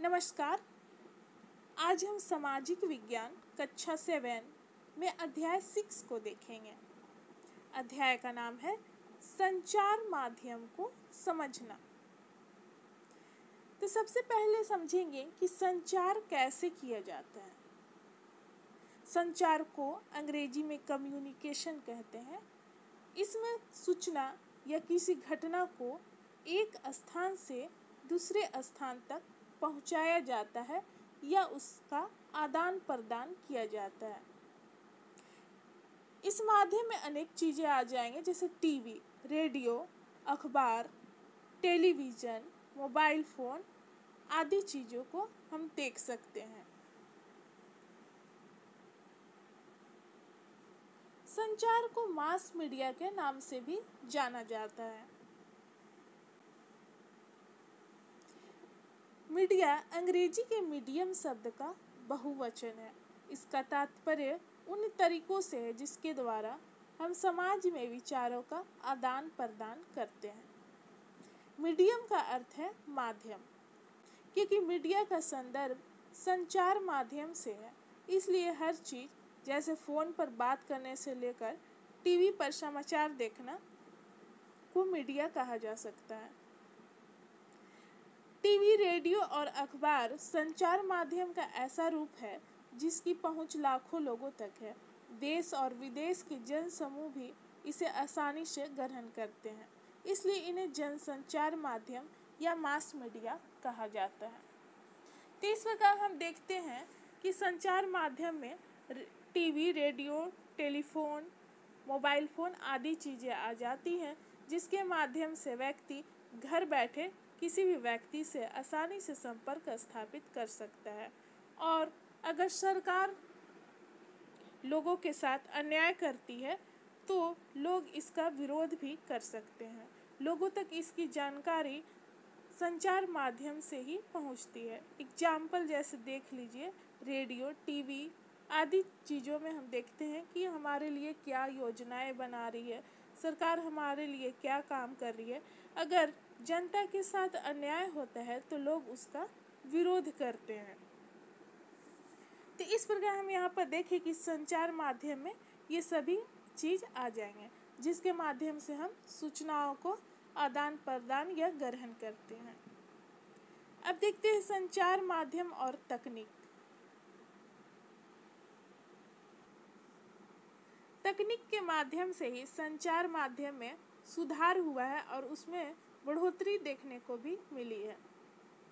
नमस्कार। आज हम सामाजिक विज्ञान कक्षा 7 में अध्याय 6 को देखेंगे। अध्याय का नाम है संचार माध्यम को समझना। तो सबसे पहले समझेंगे कि संचार कैसे किया जाता है। संचार को अंग्रेजी में कम्युनिकेशन कहते हैं। इसमें सूचना या किसी घटना को एक स्थान से दूसरे स्थान तक पहुंचाया जाता है या उसका आदान प्रदान किया जाता है। इस माध्यम में अनेक चीज़ें आ जाएंगे, जैसे टीवी, रेडियो, अखबार, टेलीविज़न, मोबाइल फ़ोन आदि चीज़ों को हम देख सकते हैं। संचार को मास मीडिया के नाम से भी जाना जाता है। मीडिया अंग्रेजी के मीडियम शब्द का बहुवचन है। इसका तात्पर्य उन तरीकों से है जिसके द्वारा हम समाज में विचारों का आदान प्रदान करते हैं। मीडियम का अर्थ है माध्यम, क्योंकि मीडिया का संदर्भ संचार माध्यम से है, इसलिए हर चीज़ जैसे फ़ोन पर बात करने से लेकर टीवी पर समाचार देखना को मीडिया कहा जा सकता है। टीवी, रेडियो और अखबार संचार माध्यम का ऐसा रूप है जिसकी पहुंच लाखों लोगों तक है। देश और विदेश के जन समूह भी इसे आसानी से ग्रहण करते हैं, इसलिए इन्हें जनसंचार माध्यम या मास मीडिया कहा जाता है। तो इस प्रकार हम देखते हैं कि संचार माध्यम में TV, radio, telephone, mobile phone आदि चीज़ें आ जाती हैं, जिसके माध्यम से व्यक्ति घर बैठे किसी भी व्यक्ति से आसानी से संपर्क स्थापित कर सकता है। और अगर सरकार लोगों के साथ अन्याय करती है तो लोग इसका विरोध भी कर सकते हैं। लोगों तक इसकी जानकारी संचार माध्यम से ही पहुंचती है। एग्जाम्पल जैसे देख लीजिए, रेडियो, टीवी आदि चीज़ों में हम देखते हैं कि हमारे लिए क्या योजनाएं बना रही है, सरकार हमारे लिए क्या काम कर रही है। अगर जनता के साथ अन्याय होता है तो लोग उसका विरोध करते हैं। तो इस प्रकार हम यहाँ पर देखें कि संचार माध्यम में ये सभी चीज़ आ जाएंगे, जिसके माध्यम से हम सूचनाओं को आदान प्रदान या ग्रहण करते हैं। अब देखते हैं संचार माध्यम और तकनीक। तकनीक के माध्यम से ही संचार माध्यम में सुधार हुआ है और उसमें बढ़ोतरी देखने को भी मिली है।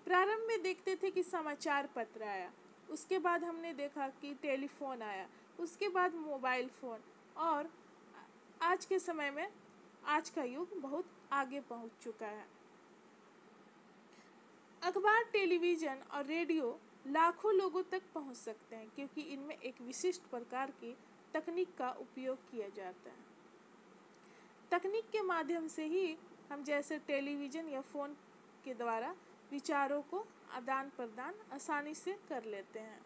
प्रारंभ में देखते थे कि समाचार पत्र आया, उसके बाद हमने देखा कि टेलीफोन आया, उसके बाद मोबाइल फ़ोन, और आज के समय में आज का युग बहुत आगे पहुंच चुका है। अखबार, टेलीविज़न और रेडियो लाखों लोगों तक पहुंच सकते हैं, क्योंकि इनमें एक विशिष्ट प्रकार की तकनीक का उपयोग किया जाता है। तकनीक के माध्यम से ही हम जैसे टेलीविज़न या फ़ोन के द्वारा विचारों को आदान प्रदान आसानी से कर लेते हैं।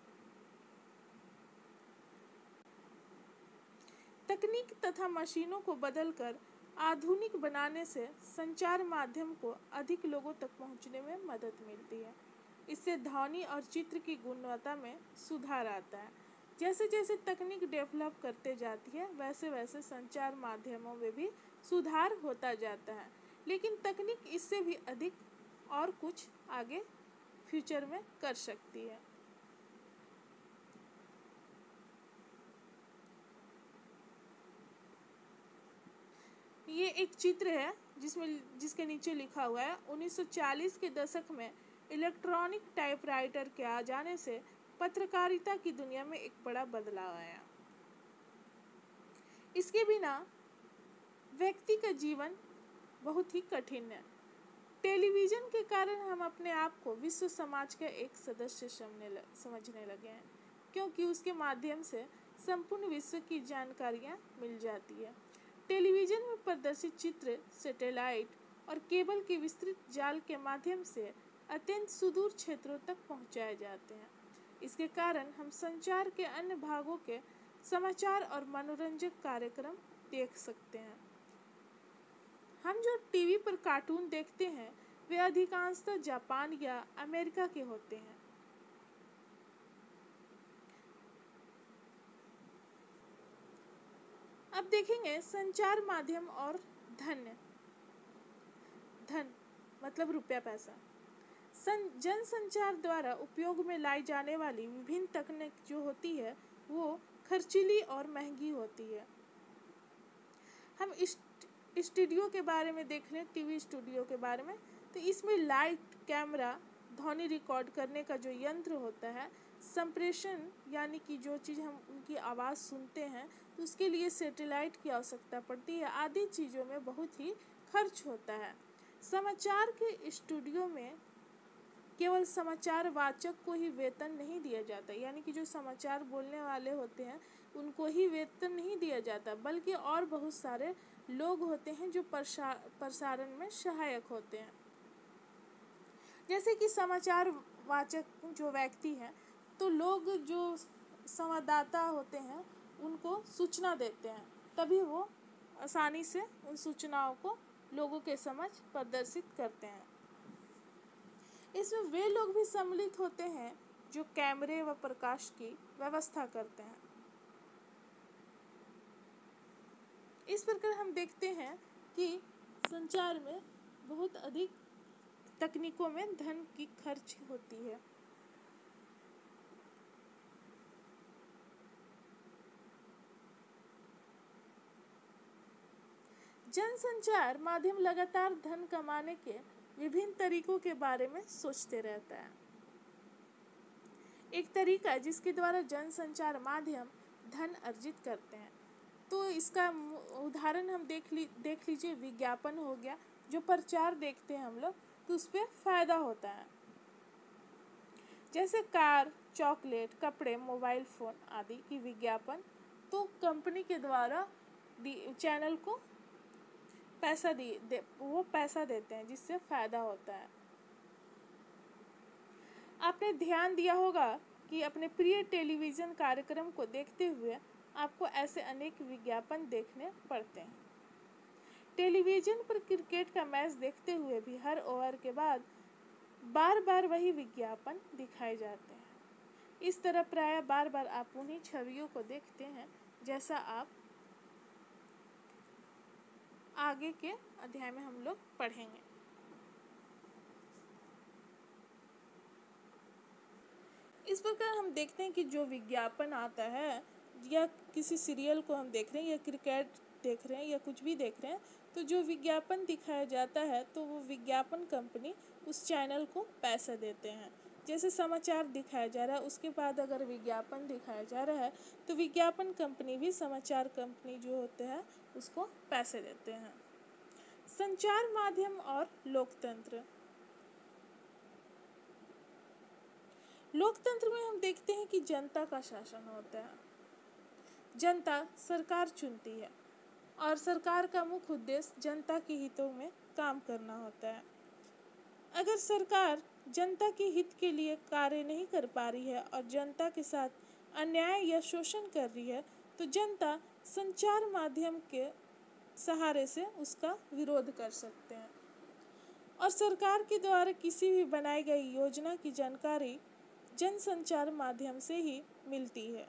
तकनीक तथा मशीनों को बदलकर आधुनिक बनाने से संचार माध्यम को अधिक लोगों तक पहुंचने में मदद मिलती है। इससे ध्वनि और चित्र की गुणवत्ता में सुधार आता है। जैसे जैसे तकनीक डेवलप करते जाती है, वैसे वैसे संचार माध्यमों में भी सुधार होता जाता है। लेकिन तकनीक इससे भी अधिक और कुछ आगे फ्यूचर में कर सकती है। ये एक चित्र है जिसके नीचे लिखा हुआ है 1940 के दशक में इलेक्ट्रॉनिक टाइपराइटर के आ जाने से पत्रकारिता की दुनिया में एक बड़ा बदलाव आया। इसके बिना व्यक्ति का जीवन बहुत ही कठिन है। टेलीविज़न के कारण हम अपने आप को विश्व समाज का एक सदस्य समझने लगे हैं, क्योंकि उसके माध्यम से संपूर्ण विश्व की जानकारियाँ मिल जाती है। टेलीविज़न में प्रदर्शित चित्र सैटेलाइट और केबल के विस्तृत जाल के माध्यम से अत्यंत सुदूर क्षेत्रों तक पहुंचाए जाते हैं। इसके कारण हम संचार के अन्य भागों के समाचार और मनोरंजक कार्यक्रम देख सकते हैं। हम जो टीवी पर कार्टून देखते हैं वे अधिकांशतः जापान या अमेरिका के होते हैं। अब देखेंगे संचार माध्यम और धन मतलब रुपया पैसा। जनसंचार द्वारा उपयोग में लाई जाने वाली विभिन्न तकनीक जो होती है वो खर्चीली और महंगी होती है। हम स्टूडियो के बारे में देख लें, टीवी स्टूडियो के बारे में, तो इसमें लाइट, कैमरा, ध्वनि रिकॉर्ड करने का जो यंत्र होता है, संप्रेषण यानी कि जो चीज़ हम उनकी आवाज़ सुनते हैं तो उसके लिए सैटेलाइट की आवश्यकता पड़ती है, आदि चीज़ों में बहुत ही खर्च होता है। समाचार के स्टूडियो में केवल समाचार वाचक को ही वेतन नहीं दिया जाता, यानी कि जो समाचार बोलने वाले होते हैं उनको ही वेतन नहीं दिया जाता, बल्कि और बहुत सारे लोग होते हैं जो प्रसारण में सहायक होते हैं। जैसे कि समाचार वाचक जो व्यक्ति हैं, तो लोग जो संवाददाता होते हैं उनको सूचना देते हैं, तभी वो आसानी से उन सूचनाओं को लोगों के समझ प्रदर्शित करते हैं। इसमें वे लोग भी सम्मिलित होते हैं जो कैमरे व प्रकाश की व्यवस्था करते हैं। इस प्रकार हम देखते हैं कि संचार में बहुत अधिक तकनीकों में धन की खर्च होती है। जनसंचार माध्यम लगातार धन कमाने के विभिन्न तरीकों के बारे में सोचते रहता है। एक तरीका जिसके द्वारा जनसंचार माध्यम धन अर्जित करते हैं, तो इसका उदाहरण हम देख लीजिए, विज्ञापन हो गया। जो प्रचार देखते हैं हम लोग तो उस पर फायदा होता है, जैसे कार, चॉकलेट, कपड़े, मोबाइल फ़ोन आदि की विज्ञापन, तो कंपनी के द्वारा चैनल को वो पैसा देते हैं, जिससे फायदा होता है। आपने ध्यान दिया होगा कि अपने प्रिय टेलीविज़न कार्यक्रम को देखते हुए आपको ऐसे अनेक विज्ञापन देखने पड़ते हैं। टेलीविज़न पर क्रिकेट का मैच देखते हुए भी हर ओवर के बाद बार बार वही विज्ञापन दिखाए जाते हैं। इस तरह प्रायः बार बार आप उन्हीं छवियों को देखते हैं, जैसा आप आगे के अध्याय में हम लोग पढ़ेंगे। इस प्रकार हम देखते हैं कि जो विज्ञापन आता है, या किसी सीरियल को हम देख रहे हैं या क्रिकेट देख रहे हैं या कुछ भी देख रहे हैं, तो जो विज्ञापन दिखाया जाता है तो वो विज्ञापन कंपनी उस चैनल को पैसा देते हैं। जैसे समाचार दिखाया जा रहा है, उसके बाद अगर विज्ञापन दिखाया जा रहा है तो विज्ञापन कंपनी भी समाचार कंपनी जो होते हैं उसको पैसे देते हैं। संचार माध्यम और लोकतंत्र। लोकतंत्र में हम देखते हैं कि जनता का शासन होता है। जनता सरकार चुनती है और सरकार का मुख्य उद्देश्य जनता के हितों में काम करना होता है। अगर सरकार जनता के हित के लिए कार्य नहीं कर पा रही है और जनता के साथ अन्याय या शोषण कर रही है, तो जनता संचार माध्यम के सहारे से उसका विरोध कर सकते हैं। और सरकार के द्वारा किसी भी बनाई गई योजना की जानकारी जनसंचार माध्यम से ही मिलती है।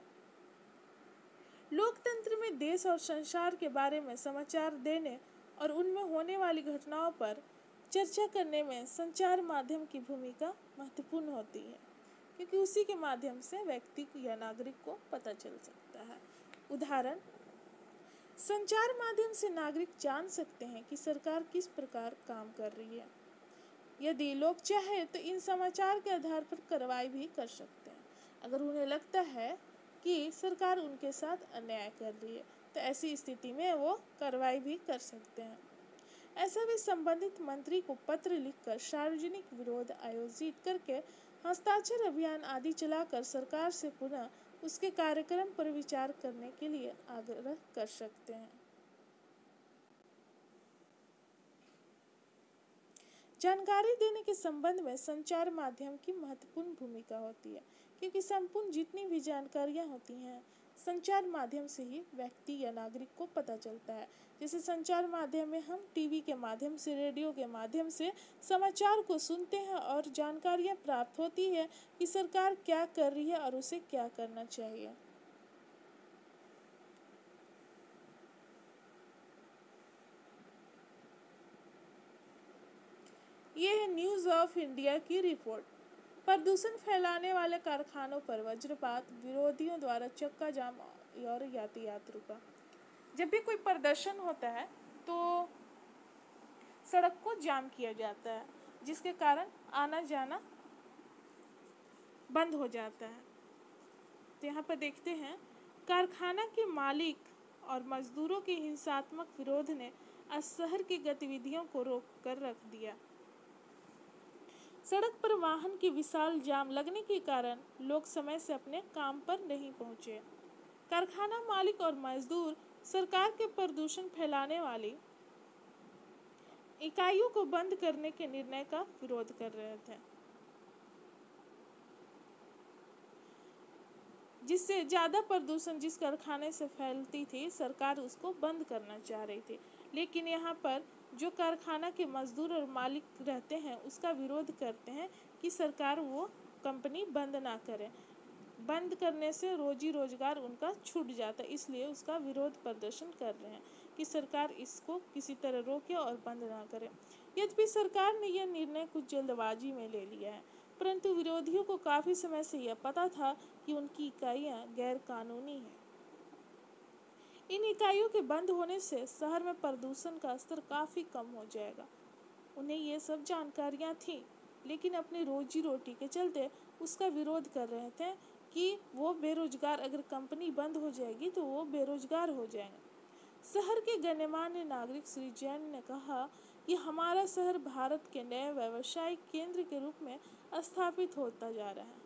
लोकतंत्र में देश और संसार के बारे में समाचार देने और उनमें होने वाली घटनाओं पर चर्चा करने में संचार माध्यम की भूमिका महत्वपूर्ण होती है, क्योंकि उसी के माध्यम से व्यक्ति या नागरिक को पता चल सकता है। उदाहरण, संचार माध्यम से नागरिक जान सकते हैं कि सरकार किस प्रकार काम कर रही है। यदि लोग चाहे तो इन समाचार के आधार पर कार्रवाई भी कर सकते हैं। अगर उन्हें लगता है कि सरकार उनके साथ अन्याय कर रही है, तो ऐसी स्थिति में वो कार्रवाई भी कर सकते हैं। ऐसा भी संबंधित मंत्री को पत्र लिखकर सार्वजनिक विरोध आयोजित करके हस्ताक्षर अभियान आदि चलाकर सरकार से पुनः उसके कार्यक्रम पर विचार करने के लिए आग्रह कर सकते हैं। जानकारी देने के संबंध में संचार माध्यम की महत्वपूर्ण भूमिका होती है, क्योंकि संपूर्ण जितनी भी जानकारियाँ होती हैं संचार माध्यम से ही व्यक्ति या नागरिक को पता चलता है। जैसे संचार माध्यम में हम टीवी के माध्यम से, रेडियो के माध्यम से समाचार को सुनते हैं और जानकारियाँ प्राप्त होती है कि सरकार क्या कर रही है और उसे क्या करना चाहिए। ये है न्यूज़ ऑफ इंडिया की रिपोर्ट। प्रदूषण फैलाने वाले कारखानों पर वज्रपात, विरोधियों द्वारा चक्का जाम और यातायात रुका। जब भी कोई प्रदर्शन होता है तो सड़क को जाम किया जाता है, जिसके कारण आना जाना बंद हो जाता है। तो यहाँ पर देखते हैं, कारखाना के मालिक और मजदूरों के हिंसात्मक विरोध ने आज शहर की गतिविधियों को रोक कर रख दिया। सड़क पर वाहन की विशाल जाम लगने के कारण लोग समय से अपने काम पर नहीं पहुंचे। कारखाना मालिक और मजदूर सरकार के प्रदूषण फैलाने वाली इकाइयों को बंद करने के निर्णय का विरोध कर रहे थे, जिससे ज्यादा प्रदूषण जिस कारखाने से फैलती थी, सरकार उसको बंद करना चाह रही थी। लेकिन यहाँ पर जो कारखाना के मजदूर और मालिक रहते हैं उसका विरोध करते हैं कि सरकार वो कंपनी बंद ना करे। बंद करने से रोजी रोजगार उनका छूट जाता है, इसलिए उसका विरोध प्रदर्शन कर रहे हैं कि सरकार इसको किसी तरह रोके और बंद ना करे। यद्यपि सरकार ने यह निर्णय कुछ जल्दबाजी में ले लिया है, परंतु विरोधियों को काफी समय से यह पता था कि उनकी इकाइयां गैर कानूनी हैं। इन इकाइयों के बंद होने से शहर में प्रदूषण का स्तर काफी कम हो जाएगा। उन्हें ये सब जानकारियां थी, लेकिन अपनी रोजी रोटी के चलते उसका विरोध कर रहे थे कि वो बेरोजगार, अगर कंपनी बंद हो जाएगी तो वो बेरोजगार हो जाएंगे। शहर के गणमान्य नागरिक श्री जैन ने कहा कि हमारा शहर भारत के नए व्यावसायिक केंद्र के रूप में स्थापित होता जा रहा है।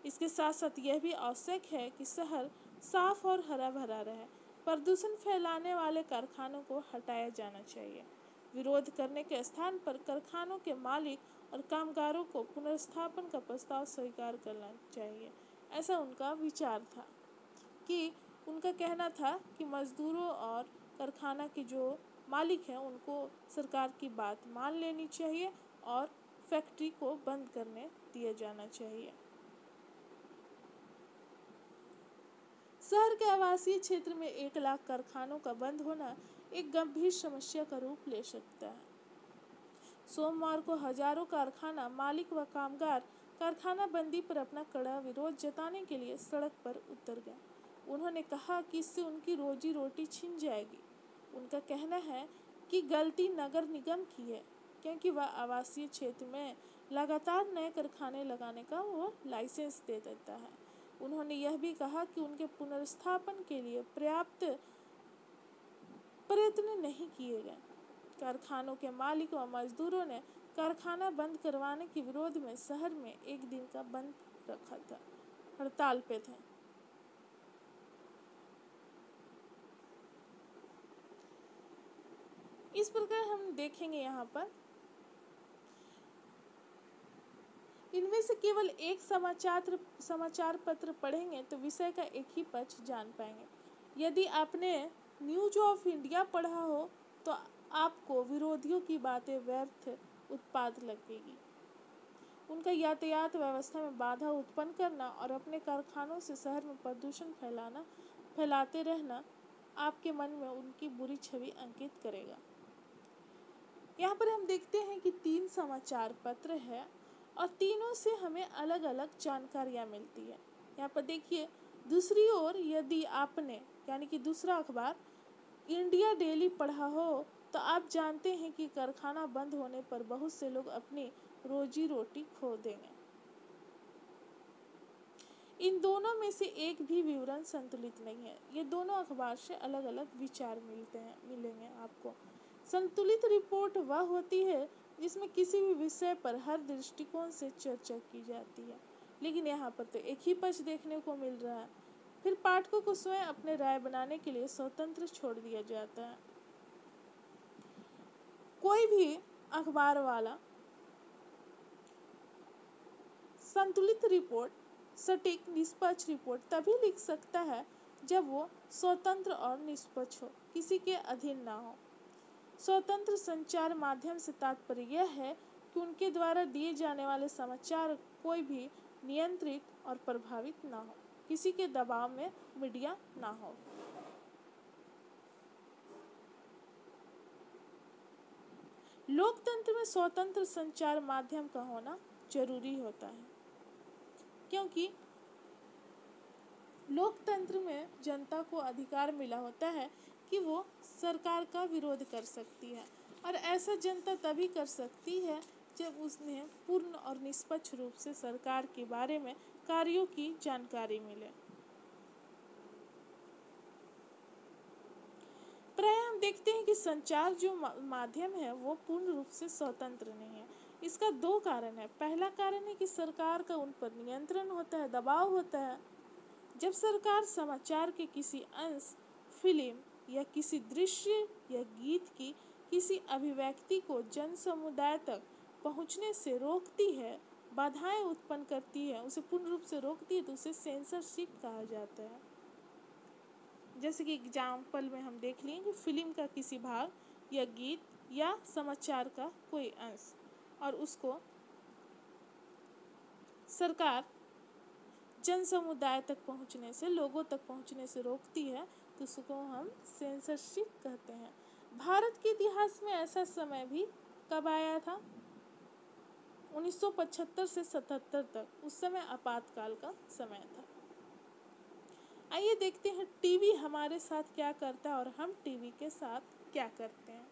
इसके साथ साथ यह भी आवश्यक है कि शहर साफ और हरा भरा रहे। प्रदूषण फैलाने वाले कारखानों को हटाया जाना चाहिए। विरोध करने के स्थान पर कारखानों के मालिक और कामगारों को पुनर्स्थापन का प्रस्ताव स्वीकार करना चाहिए। ऐसा उनका विचार था कि उनका कहना था कि मजदूरों और कारखाना के जो मालिक हैं उनको सरकार की बात मान लेनी चाहिए और फैक्ट्री को बंद करने दिया जाना चाहिए। शहर के आवासीय क्षेत्र में 1 लाख कारखानों का बंद होना एक गंभीर समस्या का रूप ले सकता है। सोमवार को हजारों कारखाना मालिक व कामगार कारखाना बंदी पर अपना कड़ा विरोध जताने के लिए सड़क पर उतर गए। उन्होंने कहा कि इससे उनकी रोजी रोटी छिन जाएगी। उनका कहना है कि गलती नगर निगम की है, क्योंकि वह आवासीय क्षेत्र में लगातार नए कारखाने लगाने का वो लाइसेंस दे देता है। उन्होंने यह भी कहा कि उनके पुनर्स्थापन के लिए पर्याप्त प्रयत्न नहीं किए गए। कारखानों के मालिक व मजदूरों ने कारखाना बंद करवाने के विरोध में शहर में 1 दिन का बंद रखा था, हड़ताल पे थे। इस प्रकार हम देखेंगे यहाँ पर इनमें से केवल एक समाचार पत्र पढ़ेंगे तो विषय का एक ही पक्ष जान पाएंगे। यदि आपने न्यूज़ ऑफ इंडिया पढ़ा हो तो आपको विरोधियों की बातें व्यर्थ उत्पाद लगेगी। उनका यातायात व्यवस्था में बाधा उत्पन्न करना और अपने कारखानों से शहर में प्रदूषण फैलाते रहना आपके मन में उनकी बुरी छवि अंकित करेगा। यहाँ पर हम देखते हैं कि 3 समाचार पत्र है और तीनों से हमें अलग अलग जानकारियाँ मिलती है। यहाँ पर देखिए, दूसरी ओर यदि आपने यानी कि दूसरा अखबार इंडिया डेली पढ़ा हो तो आप जानते हैं कि कारखाना बंद होने पर बहुत से लोग अपनी रोजी रोटी खो देंगे। इन दोनों में से एक भी विवरण संतुलित नहीं है। ये दोनों अखबार से अलग अलग विचार मिलेंगे आपको। संतुलित रिपोर्ट वह होती है जिसमें किसी भी विषय पर हर दृष्टिकोण से चर्चा की जाती है, लेकिन यहाँ पर तो एक ही पक्ष देखने को मिल रहा है। फिर पाठकों को स्वयं अपने राय बनाने के लिए स्वतंत्र छोड़ दिया जाता है। कोई भी अखबार वाला संतुलित रिपोर्ट, सटीक निष्पक्ष रिपोर्ट तभी लिख सकता है जब वो स्वतंत्र और निष्पक्ष हो, किसी के अधीन ना हो। स्वतंत्र संचार माध्यम से तात्पर्य यह है कि उनके द्वारा दिए जाने वाले समाचार कोई भी नियंत्रित और प्रभावित ना हो, किसी के दबाव में मीडिया ना हो। लोकतंत्र में स्वतंत्र संचार माध्यम का होना जरूरी होता है, क्योंकि लोकतंत्र में जनता को अधिकार मिला होता है कि वो सरकार का विरोध कर सकती है, और ऐसा जनता तभी कर सकती है जब उसने पूर्ण और निष्पक्ष रूप से सरकार के बारे में कार्यों की जानकारी मिले। प्राय हम देखते हैं कि संचार जो माध्यम है वो पूर्ण रूप से स्वतंत्र नहीं है। इसका दो कारण है। पहला कारण है कि सरकार का उन पर नियंत्रण होता है, दबाव होता है। जब सरकार समाचार के किसी अंश, फिल्म या किसी दृश्य या गीत की किसी अभिव्यक्ति को जन समुदाय तक पहुंचने से रोकती है, बाधाएं उत्पन्न करती है, उसे पूर्ण रूप से रोकती है, तो उसे सेंसरशिप कहा जाता है। जैसे कि एग्जाम्पल में हम देख लें कि फिल्म का किसी भाग या गीत या समाचार का कोई अंश और उसको सरकार जन समुदाय तक पहुंचने से, लोगों तक पहुंचने से रोकती है, तो उसको हम सेंसरशिप कहते हैं। भारत के इतिहास में ऐसा समय भी कब आया था? 1975 से 77 तक, उस समय आपातकाल का समय था। आइए देखते हैं टीवी हमारे साथ क्या करता है और हम टीवी के साथ क्या करते हैं।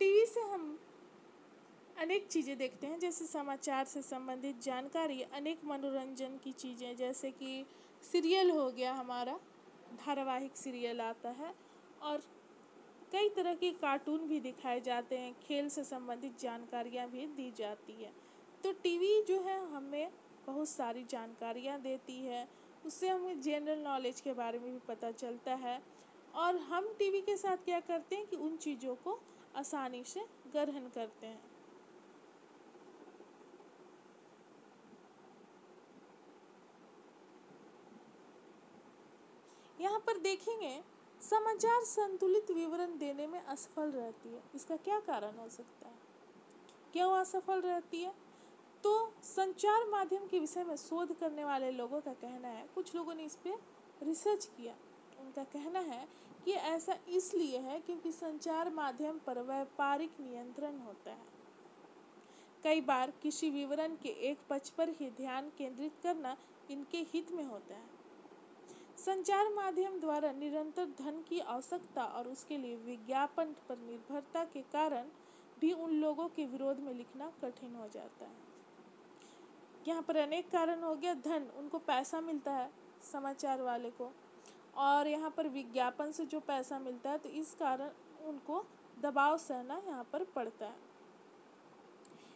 टीवी से हम अनेक चीज़ें देखते हैं, जैसे समाचार से संबंधित जानकारी, अनेक मनोरंजन की चीज़ें, जैसे कि सीरियल हो गया, हमारा धारावाहिक सीरियल आता है, और कई तरह के कार्टून भी दिखाए जाते हैं, खेल से संबंधित जानकारियाँ भी दी जाती है। तो टीवी जो है हमें बहुत सारी जानकारियाँ देती है, उससे हमें जनरल नॉलेज के बारे में भी पता चलता है, और हम टीवी के साथ क्या करते हैं कि उन चीज़ों को आसानी से ग्रहण करते हैं। यहाँ पर देखेंगे समाचार संतुलित विवरण देने में असफल रहती है। इसका क्या कारण हो सकता है? क्यों असफल रहती है? तो संचार माध्यम के विषय में शोध करने वाले लोगों का कहना है, कुछ लोगों ने इस पे रिसर्च किया, उनका कहना है कि ऐसा इसलिए है क्योंकि संचार माध्यम पर व्यापारिक नियंत्रण होता है। कई बार किसी विवरण के एक पक्ष पर ही ध्यान केंद्रित करना इनके हित में होता है। संचार माध्यम द्वारा निरंतर धन की आवश्यकता और उसके लिए विज्ञापन पर निर्भरता के कारण भी उन लोगों के विरोध में लिखना कठिन हो जाता है। यहाँ पर अनेक कारण हो गया। धन, उनको पैसा मिलता है समाचार वाले को, और यहाँ पर विज्ञापन से जो पैसा मिलता है, तो इस कारण उनको दबाव सहना यहाँ पर पड़ता है।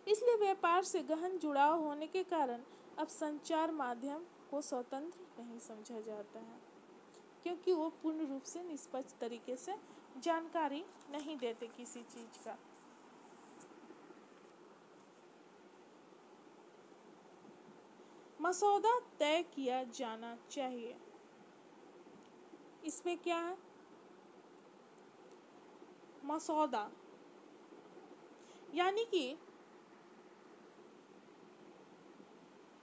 इसलिए व्यापार से गहन जुड़ाव होने के कारण अब संचार माध्यम को स्वतंत्र नहीं समझा जाता है, क्योंकि वो पूर्ण रूप से निष्पक्ष तरीके से जानकारी नहीं देते किसी चीज का। मसौदा तय किया जाना चाहिए। इसमें क्या है? मसौदा यानी कि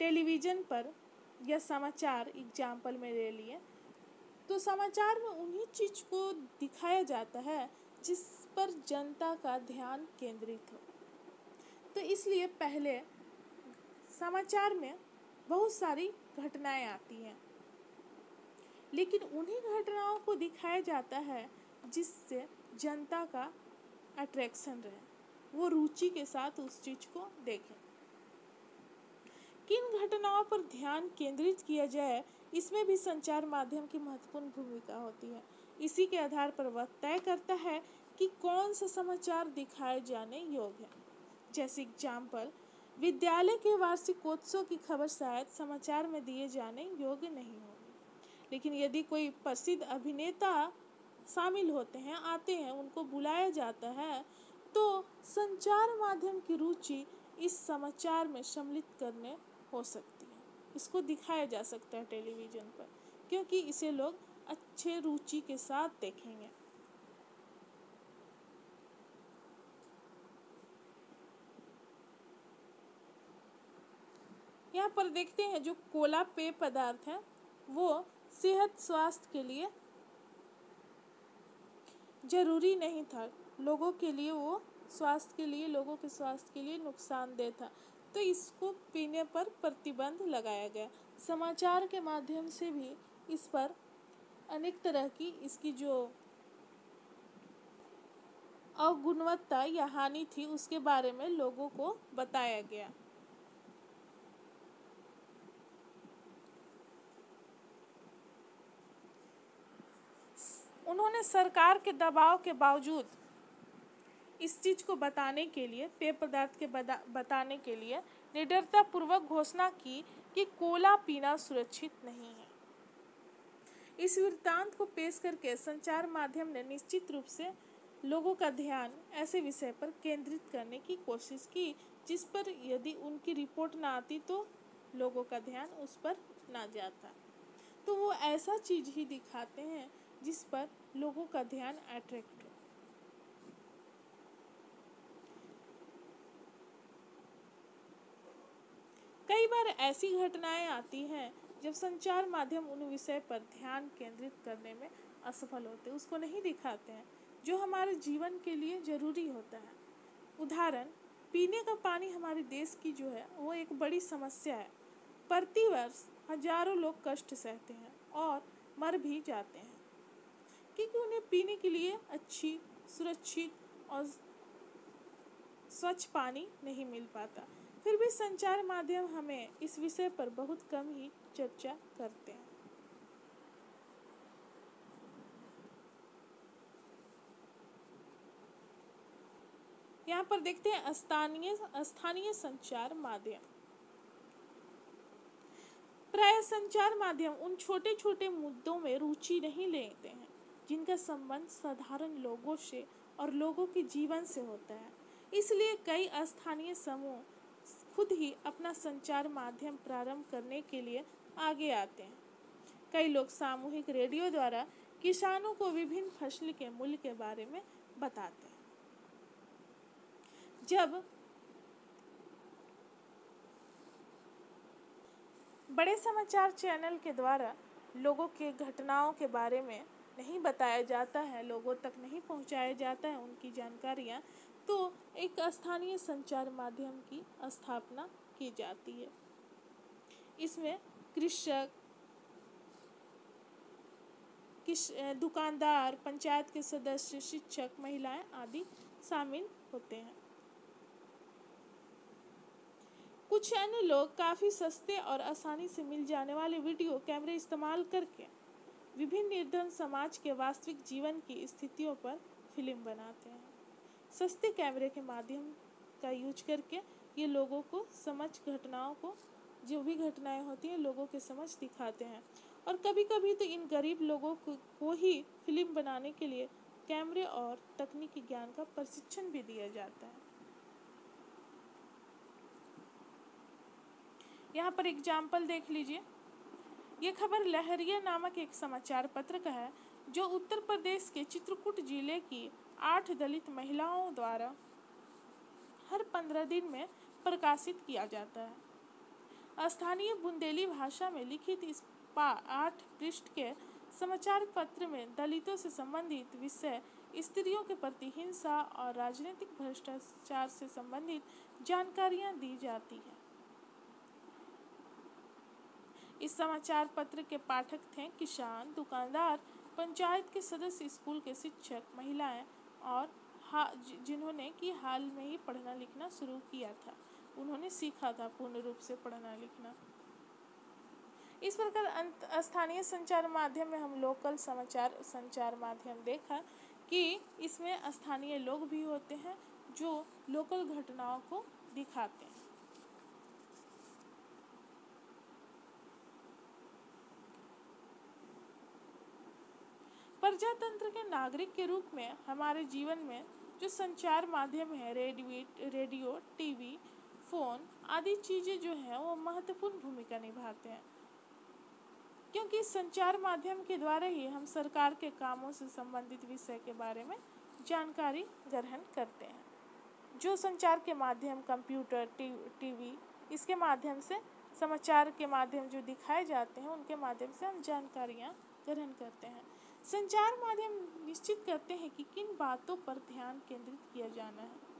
टेलीविज़न पर या समाचार एग्जाम्पल में ले लिए, तो समाचार में उन्हीं चीज़ को दिखाया जाता है जिस पर जनता का ध्यान केंद्रित हो। तो इसलिए पहले समाचार में बहुत सारी घटनाएं आती हैं, लेकिन उन्हीं घटनाओं को दिखाया जाता है जिससे जनता का अट्रैक्शन रहे, वो रुचि के साथ उस चीज़ को देखें। किन घटनाओं पर ध्यान केंद्रित किया जाए, इसमें भी संचार माध्यम की महत्वपूर्ण भूमिका होती है। इसी के आधार पर वह तय करता है कि कौन सा समाचार दिखाए जाने योग्य है। जैसे एग्जाम्पल, विद्यालय के वार्षिकोत्सव की खबर शायद समाचार में दिए जाने योग्य नहीं होगी, लेकिन यदि कोई प्रसिद्ध अभिनेता शामिल होते हैं, आते हैं, उनको बुलाया जाता है, तो संचार माध्यम की रुचि इस समाचार में सम्मिलित करने हो सकती है। इसको दिखाया जा सकता है टेलीविज़न पर, क्योंकि इसे लोग अच्छे रुचि के साथ देखेंगे। यहाँ पर देखते हैं जो कोला पेय पदार्थ है वो सेहत स्वास्थ्य के लिए जरूरी नहीं था, लोगों के लिए वो स्वास्थ्य के लिए, लोगों के स्वास्थ्य के लिए नुकसानदेह था, तो इसको पीने पर प्रतिबंध लगाया गया। समाचार के माध्यम से भी इस पर अनेक तरह की इसकी जो अगुणवत्ता या हानि थी उसके बारे में लोगों को बताया गया। उन्होंने सरकार के दबाव के बावजूद इस चीज को बताने के लिए, पेय पदार्थ के बताने के लिए निडरता पूर्वक घोषणा की कि कोला पीना सुरक्षित नहीं है। इस वृत्तांत को पेश करके संचार माध्यम ने निश्चित रूप से लोगों का ध्यान ऐसे विषय पर केंद्रित करने की कोशिश की जिस पर यदि उनकी रिपोर्ट ना आती तो लोगों का ध्यान उस पर ना जाता। तो वो ऐसा चीज ही दिखाते हैं जिस पर लोगों का ध्यान अट्रैक्ट हो। कई बार ऐसी घटनाएं आती हैं जब संचार माध्यम उन विषय पर ध्यान केंद्रित करने में असफल होते, उसको नहीं दिखाते हैं जो हमारे जीवन के लिए जरूरी होता है। उदाहरण, पीने का पानी हमारे देश की जो है वो एक बड़ी समस्या है। प्रतिवर्ष हजारों लोग कष्ट सहते हैं और मर भी जाते हैं क्योंकि उन्हें पीने के लिए अच्छी, सुरक्षित और स्वच्छ पानी नहीं मिल पाता। फिर भी संचार माध्यम हमें इस विषय पर बहुत कम ही चर्चा करते हैं। यहाँ पर देखते हैं स्थानीय संचार माध्यम। प्राय संचार माध्यम उन छोटे छोटे मुद्दों में रुचि नहीं लेते हैं जिनका संबंध साधारण लोगों से और लोगों के जीवन से होता है। इसलिए कई स्थानीय समूह खुद ही अपना संचार माध्यम प्रारंभ करने के लिए आगे आते हैं। कई लोग सामूहिक रेडियो द्वारा किसानों को विभिन्न फसल के मूल्य के बारे में बताते हैं। जब बड़े समाचार चैनल के द्वारा लोगों के घटनाओं के बारे में नहीं बताया जाता है, लोगों तक नहीं पहुंचाया जाता है उनकी जानकारियां, तो एक स्थानीय संचार माध्यम की स्थापना की जाती है। इसमें कृषक, दुकानदार, पंचायत के सदस्य, शिक्षक, महिलाएं आदि शामिल होते हैं। कुछ अन्य लोग काफ़ी सस्ते और आसानी से मिल जाने वाले वीडियो कैमरे इस्तेमाल करके विभिन्न निर्धन समाज के वास्तविक जीवन की स्थितियों पर फिल्म बनाते हैं। सस्ते कैमरे के माध्यम का यूज करके ये लोगों को समझ, घटनाओं को, जो भी घटनाएं होती हैं लोगों के समझ दिखाते हैं। और कभी कभी तो इन गरीब लोगों को ही फिल्म बनाने के लिए कैमरे और तकनीकी ज्ञान का प्रशिक्षण भी दिया जाता है। यहाँ पर एग्जाम्पल देख लीजिए। ये खबर लहरिया नामक एक समाचार पत्र का है जो उत्तर प्रदेश के चित्रकूट जिले की 8 दलित महिलाओं द्वारा हर 15 दिन में प्रकाशित किया जाता है। स्थानीय बुंदेली भाषा में लिखित इस 8 पृष्ठ के समाचार पत्र में दलितों से संबंधित विषय, स्त्रियों के प्रति हिंसा और राजनीतिक भ्रष्टाचार से संबंधित जानकारियां दी जाती है। इस समाचार पत्र के पाठक थे किसान, दुकानदार, पंचायत के सदस्य, स्कूल के शिक्षक, महिलाएं और जिन्होंने कि हाल में ही पढ़ना लिखना शुरू किया था, उन्होंने सीखा था पूर्ण रूप से पढ़ना लिखना। इस प्रकार स्थानीय संचार माध्यम में हम लोकल संचार माध्यम देखा कि इसमें स्थानीय लोग भी होते हैं जो लोकल घटनाओं को दिखाते हैं। प्रजातंत्र के नागरिक के रूप में हमारे जीवन में जो संचार माध्यम है, रेडियो, टीवी, फ़ोन आदि चीज़ें जो हैं वो महत्वपूर्ण भूमिका निभाते हैं, क्योंकि संचार माध्यम के द्वारा ही हम सरकार के कामों से संबंधित विषय के बारे में जानकारी ग्रहण करते हैं। जो संचार के माध्यम कंप्यूटर, टीवी, इसके माध्यम से समाचार के माध्यम जो दिखाए जाते हैं उनके माध्यम से हम जानकारियाँ ग्रहण करते हैं। संचार माध्यम निश्चित करते हैं कि किन बातों पर ध्यान केंद्रित किया जाना है,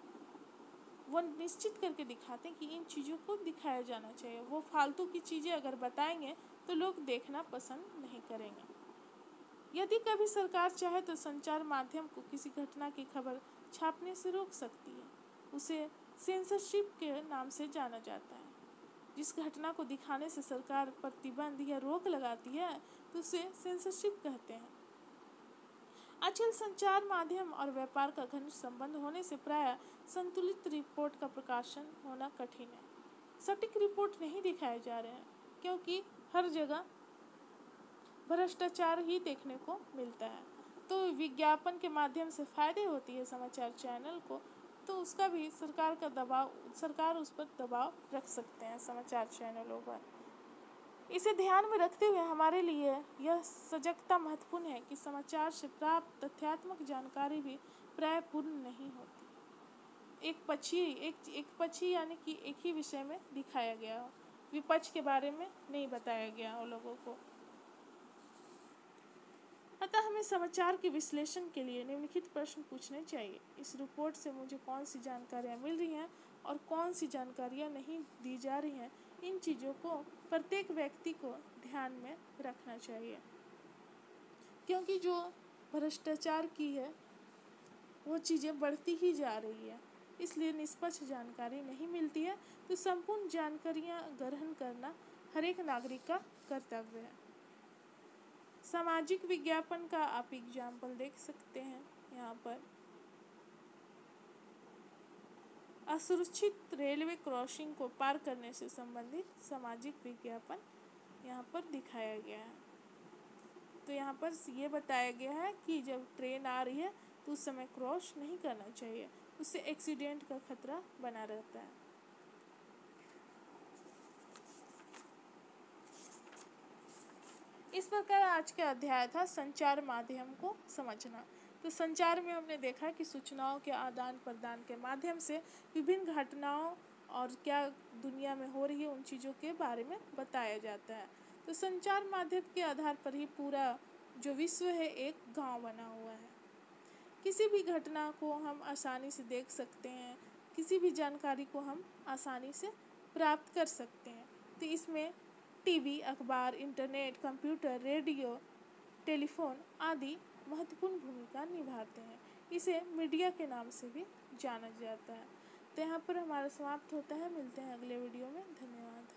वो निश्चित करके दिखाते हैं कि इन चीज़ों को दिखाया जाना चाहिए। वो फालतू की चीज़ें अगर बताएंगे तो लोग देखना पसंद नहीं करेंगे। यदि कभी सरकार चाहे तो संचार माध्यम को किसी घटना की खबर छापने से रोक सकती है। उसे सेंसरशिप के नाम से जाना जाता है। जिस घटना को दिखाने से सरकार प्रतिबंध या रोक लगाती है तो उसे सेंसरशिप कहते हैं। आजकल संचार माध्यम और व्यापार का घनिष्ठ संबंध होने से प्रायः संतुलित रिपोर्ट का प्रकाशन होना कठिन है। सटीक रिपोर्ट नहीं दिखाए जा रहे हैं क्योंकि हर जगह भ्रष्टाचार ही देखने को मिलता है। तो विज्ञापन के माध्यम से फायदे होती है समाचार चैनल को, तो उसका भी सरकार उस पर दबाव रख सकते हैं समाचार चैनलों पर। इसे ध्यान में रखते हुए हमारे लिए यह सजगता महत्वपूर्ण है कि समाचार से प्राप्त तथ्यात्मक जानकारी भी प्राय पूर्ण नहीं होती। एक पक्षी यानी कि एक ही विषय में दिखाया गया हो, विपक्ष के बारे में नहीं बताया गया हो लोगों को। अतः हमें समाचार के विश्लेषण के लिए निम्नलिखित प्रश्न पूछने चाहिए। इस रिपोर्ट से मुझे कौन सी जानकारियाँ मिल रही हैं और कौन सी जानकारियाँ नहीं दी जा रही हैं, इन चीज़ों को प्रत्येक व्यक्ति को ध्यान में रखना चाहिए, क्योंकि जो भ्रष्टाचार की है वो चीज़ें बढ़ती ही जा रही है, इसलिए निष्पक्ष जानकारी नहीं मिलती है। तो संपूर्ण जानकारियाँ ग्रहण करना हर एक नागरिक का कर्तव्य है। सामाजिक विज्ञापन का आप एग्जाम्पल देख सकते हैं यहाँ पर। असुरक्षित रेलवे क्रॉसिंग को पार करने से संबंधित सामाजिक विज्ञापन यहाँ पर दिखाया गया है। तो यहाँ पर ये बताया गया है कि जब ट्रेन आ रही है तो उस समय क्रॉस नहीं करना चाहिए, उससे एक्सीडेंट का खतरा बना रहता है। इस प्रकार आज का अध्याय था संचार माध्यम को समझना। तो संचार में हमने देखा कि सूचनाओं के आदान प्रदान के माध्यम से विभिन्न घटनाओं और क्या दुनिया में हो रही है उन चीज़ों के बारे में बताया जाता है। तो संचार माध्यम के आधार पर ही पूरा जो विश्व है एक गांव बना हुआ है। किसी भी घटना को हम आसानी से देख सकते हैं, किसी भी जानकारी को हम आसानी से प्राप्त कर सकते हैं। तो इसमें टीवी, अखबार, इंटरनेट, कंप्यूटर, रेडियो, टेलीफोन आदि महत्वपूर्ण भूमिका निभाते हैं। इसे मीडिया के नाम से भी जाना जाता है। तो यहाँ पर हमारा समाप्त होता है। मिलते हैं अगले वीडियो में। धन्यवाद।